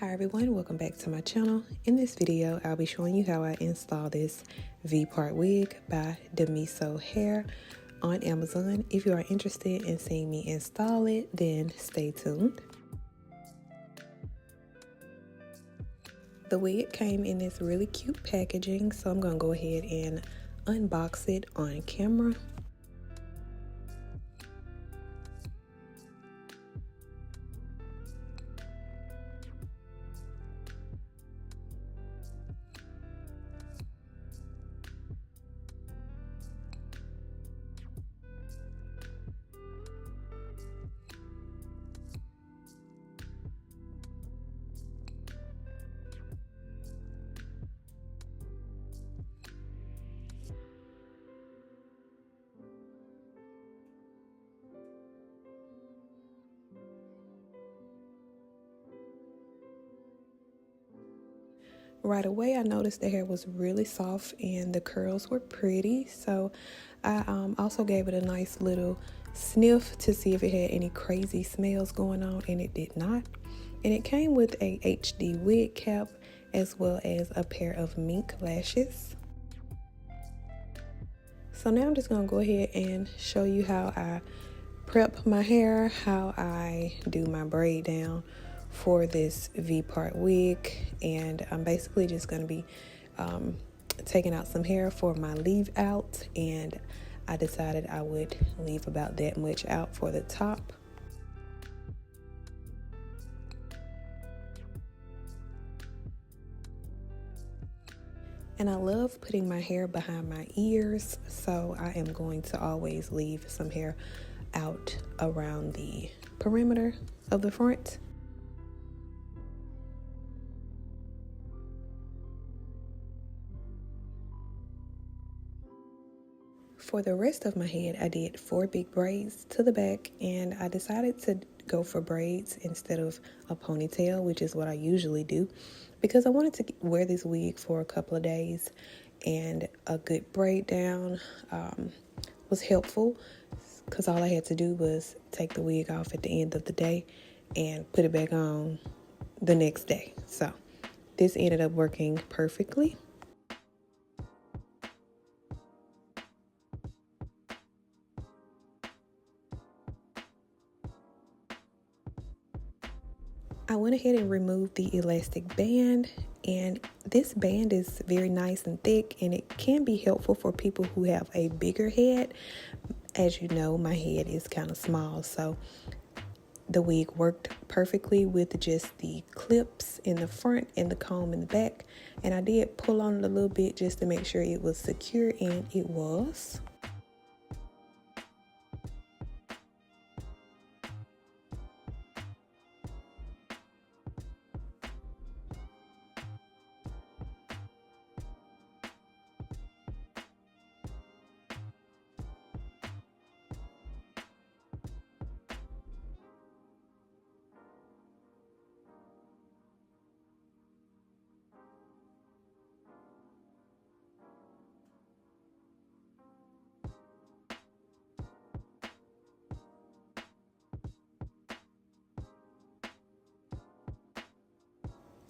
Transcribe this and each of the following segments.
Hi everyone, welcome back to my channel. In this video, I'll be showing you how I install this V-part wig by Domiso hair on Amazon. If you are interested in seeing me install it, then stay tuned. The wig came in this really cute packaging, so I'm gonna go ahead and unbox it on camera. Right away, I noticed the hair was really soft and the curls were pretty. So I also gave it a nice little sniff to see if it had any crazy smells going on, and it did not. And it came with a HD wig cap as well as a pair of mink lashes. So now I'm just going to go ahead and show you how I prep my hair, how I do my braid down for this V-part wig, and I'm basically just going to be taking out some hair for my leave out, and I decided I would leave about that much out for the top. And I love putting my hair behind my ears, so I am going to always leave some hair out around the perimeter of the front. For the rest of my head, I did 4 big braids to the back, and I decided to go for braids instead of a ponytail, which is what I usually do, because I wanted to wear this wig for a couple of days, and a good braid down was helpful because all I had to do was take the wig off at the end of the day and put it back on the next day. So this ended up working perfectly. I went ahead and removed the elastic band, and this band is very nice and thick, and it can be helpful for people who have a bigger head. As you know, my head is kind of small, so the wig worked perfectly with just the clips in the front and the comb in the back, and I did pull on it a little bit just to make sure it was secure, and it was.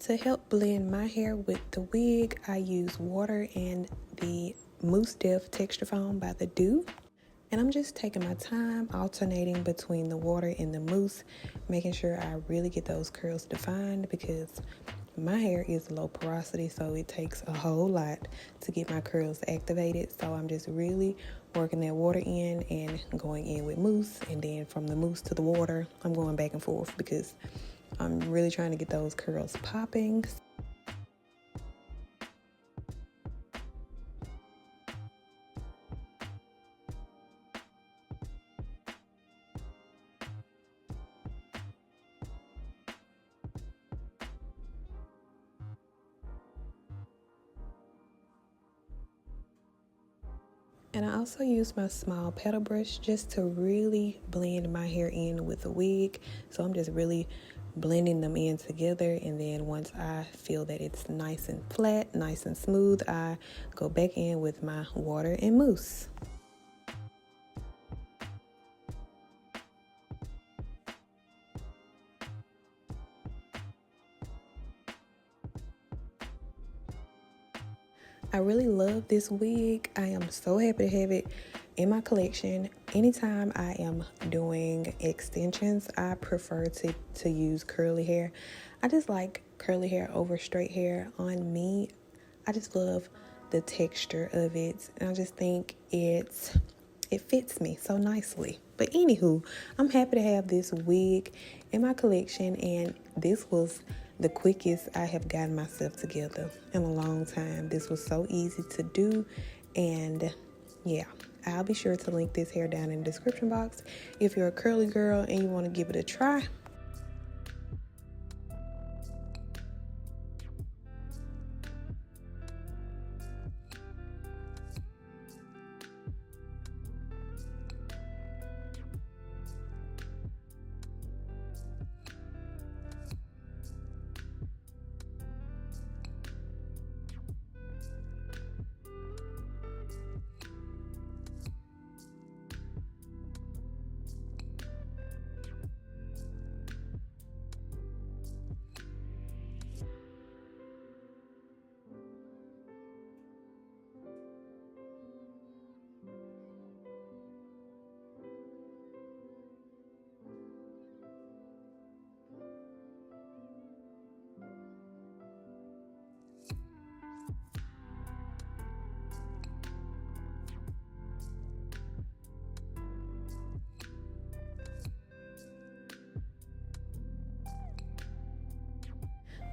To help blend my hair with the wig, I use water and the Mousse Def Texture Foam by The Dew. And I'm just taking my time, alternating between the water and the mousse, making sure I really get those curls defined, because my hair is low porosity, so it takes a whole lot to get my curls activated. So I'm just really working that water in and going in with mousse, and then from the mousse to the water, I'm going back and forth because I'm really trying to get those curls popping. And I also use my small paddle brush just to really blend my hair in with the wig. So I'm just really blending them in together, and then once I feel that it's nice and flat, nice and smooth, I go back in with my water and mousse. I really love this wig. I am so happy to have it in my collection. Anytime I am doing extensions, I prefer to use curly hair. I just like curly hair over straight hair on me. I just love the texture of it, and I just think it fits me so nicely. But anywho, I'm happy to have this wig in my collection, and this was the quickest I have gotten myself together in a long time. This was so easy to do, and yeah, I'll be sure to link this hair down in the description box if you're a curly girl and you want to give it a try.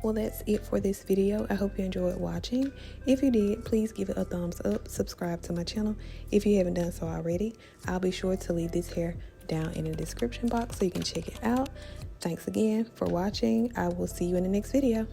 Well, that's it for this video. I hope you enjoyed watching. If you did, please give it a thumbs up. Subscribe to my channel if you haven't done so already. I'll be sure to leave this hair down in the description box so you can check it out. Thanks again for watching. I will see you in the next video.